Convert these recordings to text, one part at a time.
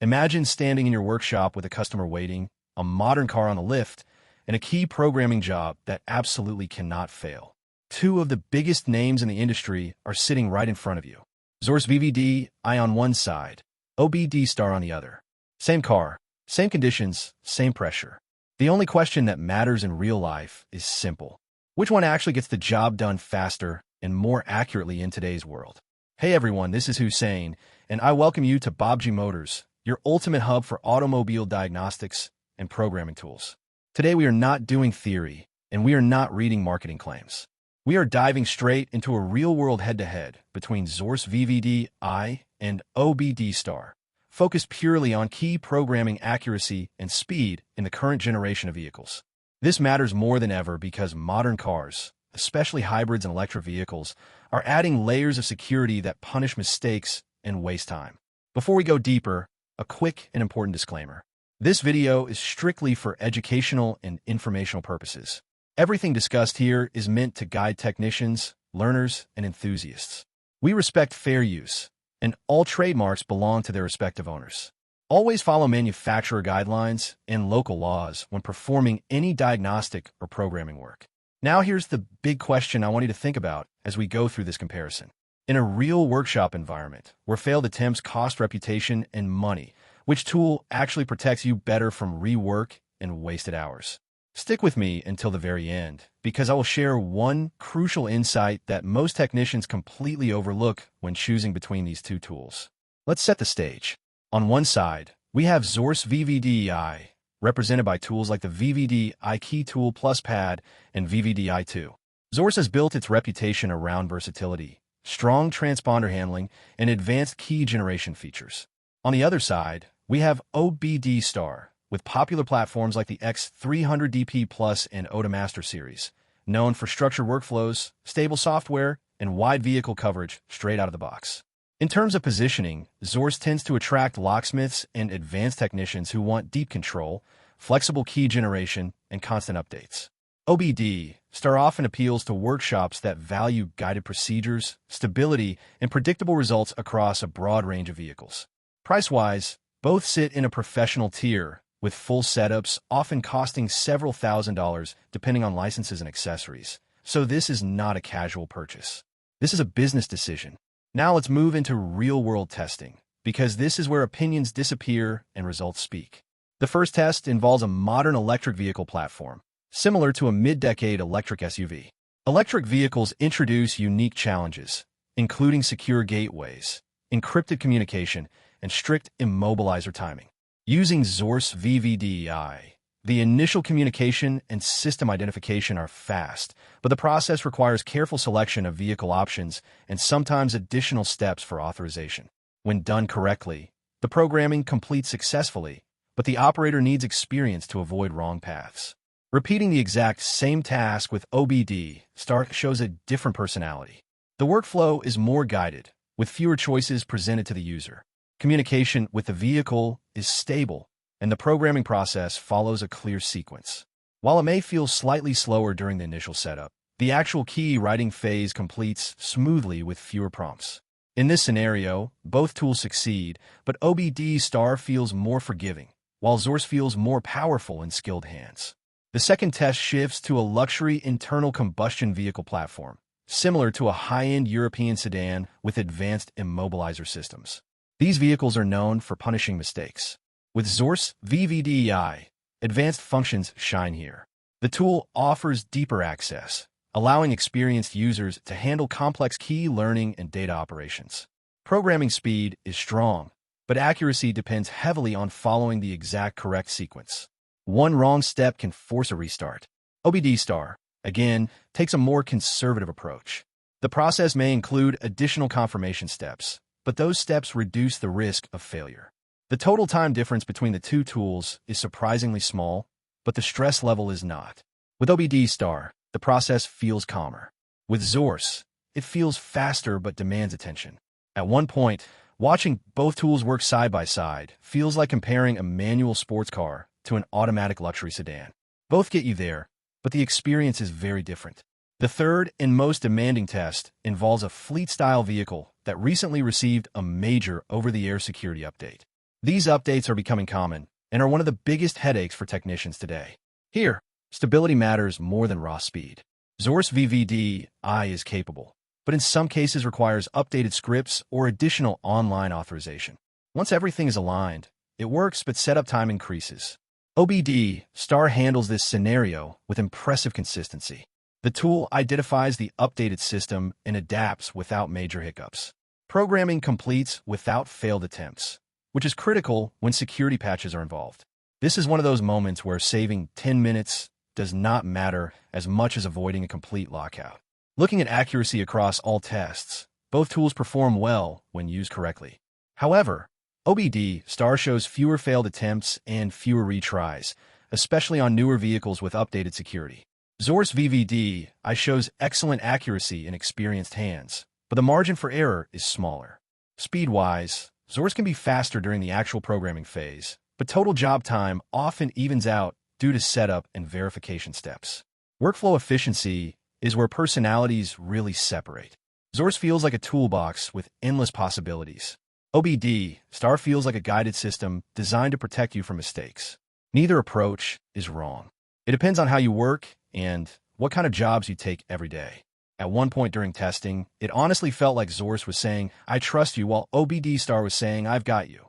Imagine standing in your workshop with a customer waiting, a modern car on the lift, and a key programming job that absolutely cannot fail. Two of the biggest names in the industry are sitting right in front of you. Xhorse VVDI on one side, OBDSTAR on the other. Same car, same conditions, same pressure. The only question that matters in real life is simple. Which one actually gets the job done faster and more accurately in today's world? Hey everyone, this is Hussein, and I welcome you to Baabji Motors, your ultimate hub for automobile diagnostics and programming tools. Today we are not doing theory, and we are not reading marketing claims. We are diving straight into a real-world head-to-head between Xhorse VVDI and OBDSTAR, focused purely on key programming accuracy and speed in the current generation of vehicles. This matters more than ever because modern cars, especially hybrids and electric vehicles, are adding layers of security that punish mistakes and waste time. Before we go deeper, a quick and important disclaimer. This video is strictly for educational and informational purposes. Everything discussed here is meant to guide technicians, learners, and enthusiasts. We respect fair use, and all trademarks belong to their respective owners. Always follow manufacturer guidelines and local laws when performing any diagnostic or programming work. Now here's the big question I want you to think about as we go through this comparison. In a real workshop environment where failed attempts cost reputation and money, which tool actually protects you better from rework and wasted hours? Stick with me until the very end, because I will share one crucial insight that most technicians completely overlook when choosing between these two tools. Let's set the stage. On one side, we have Xhorse VVDI, represented by tools like the VVDI Key Tool Plus Pad and VVDI2. Xhorse has built its reputation around versatility, strong transponder handling, and advanced key generation features. On the other side, we have OBDSTAR, with popular platforms like the X300DP Plus and Automotive series, known for structured workflows, stable software, and wide vehicle coverage straight out of the box. In terms of positioning, Xhorse tends to attract locksmiths and advanced technicians who want deep control, flexible key generation, and constant updates. OBDSTAR often appeals to workshops that value guided procedures, stability, and predictable results across a broad range of vehicles. Price-wise, both sit in a professional tier, with full setups often costing several $1,000s depending on licenses and accessories. So this is not a casual purchase. This is a business decision. Now let's move into real-world testing, because this is where opinions disappear and results speak. The first test involves a modern electric vehicle platform, similar to a mid-decade electric SUV. Electric vehicles introduce unique challenges, including secure gateways, encrypted communication, and strict immobilizer timing. Using Xhorse VVDI, the initial communication and system identification are fast, but the process requires careful selection of vehicle options and sometimes additional steps for authorization. When done correctly, the programming completes successfully, but the operator needs experience to avoid wrong paths. Repeating the exact same task with OBDSTAR shows a different personality. The workflow is more guided, with fewer choices presented to the user. Communication with the vehicle is stable, and the programming process follows a clear sequence. While it may feel slightly slower during the initial setup, the actual key writing phase completes smoothly with fewer prompts. In this scenario, both tools succeed, but OBDSTAR feels more forgiving, while Xhorse feels more powerful in skilled hands. The second test shifts to a luxury internal combustion vehicle platform, similar to a high-end European sedan with advanced immobilizer systems. These vehicles are known for punishing mistakes. With Xhorse VVDI, advanced functions shine here. The tool offers deeper access, allowing experienced users to handle complex key learning and data operations. Programming speed is strong, but accuracy depends heavily on following the exact correct sequence. One wrong step can force a restart. OBDSTAR, again, takes a more conservative approach. The process may include additional confirmation steps, but those steps reduce the risk of failure. The total time difference between the two tools is surprisingly small, but the stress level is not. With OBDSTAR, the process feels calmer. With Xhorse, it feels faster but demands attention. At one point, watching both tools work side by side feels like comparing a manual sports car to an automatic luxury sedan. Both get you there, but the experience is very different. The third and most demanding test involves a fleet-style vehicle that recently received a major over-the-air security update. These updates are becoming common and are one of the biggest headaches for technicians today. Here, stability matters more than raw speed. Xhorse VVDI is capable, but in some cases requires updated scripts or additional online authorization. Once everything is aligned, it works, but setup time increases. OBDSTAR handles this scenario with impressive consistency. The tool identifies the updated system and adapts without major hiccups. Programming completes without failed attempts, which is critical when security patches are involved. This is one of those moments where saving 10 minutes does not matter as much as avoiding a complete lockout. Looking at accuracy across all tests, both tools perform well when used correctly. However, OBDSTAR shows fewer failed attempts and fewer retries, especially on newer vehicles with updated security. Xhorse VVDI shows excellent accuracy in experienced hands, but the margin for error is smaller. Speed-wise, Xhorse can be faster during the actual programming phase, but total job time often evens out due to setup and verification steps. Workflow efficiency is where personalities really separate. Xhorse feels like a toolbox with endless possibilities. OBDSTAR feels like a guided system designed to protect you from mistakes. Neither approach is wrong. It depends on how you work and what kind of jobs you take every day. At one point during testing, it honestly felt like Xhorse was saying, "I trust you," while OBDSTAR was saying, "I've got you."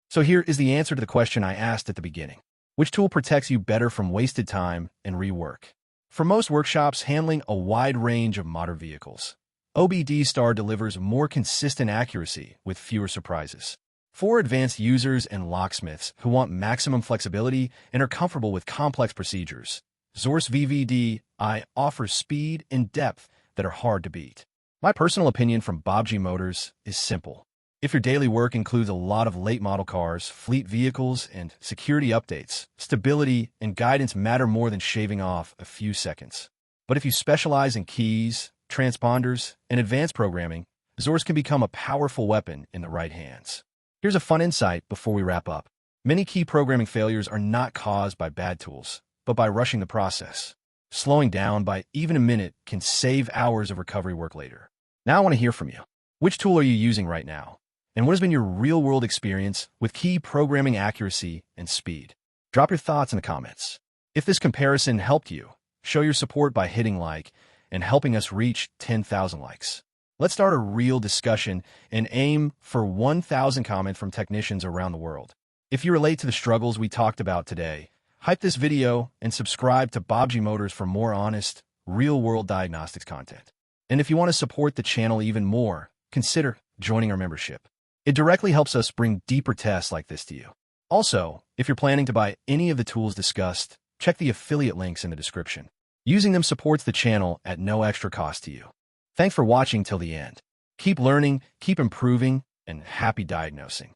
So here is the answer to the question I asked at the beginning. Which tool protects you better from wasted time and rework? For most workshops handling a wide range of modern vehicles, OBDSTAR delivers more consistent accuracy with fewer surprises. For advanced users and locksmiths who want maximum flexibility and are comfortable with complex procedures, Xhorse VVDI offers speed and depth that are hard to beat. My personal opinion from Baabji Motors is simple. If your daily work includes a lot of late model cars, fleet vehicles, and security updates, stability and guidance matter more than shaving off a few seconds. But if you specialize in keys, transponders, and advanced programming, Xhorse can become a powerful weapon in the right hands. Here's a fun insight before we wrap up. Many key programming failures are not caused by bad tools, but by rushing the process. Slowing down by even a minute can save hours of recovery work later. Now I want to hear from you. Which tool are you using right now? And what has been your real-world experience with key programming accuracy and speed? Drop your thoughts in the comments. If this comparison helped you, show your support by hitting like and helping us reach 10,000 likes. Let's start a real discussion and aim for 1,000 comments from technicians around the world. If you relate to the struggles we talked about today, hype this video and subscribe to Baabji Motors for more honest, real-world diagnostics content. And if you want to support the channel even more, consider joining our membership. It directly helps us bring deeper tests like this to you. Also, if you're planning to buy any of the tools discussed, check the affiliate links in the description. Using them supports the channel at no extra cost to you. Thanks for watching till the end. Keep learning, keep improving, and happy diagnosing.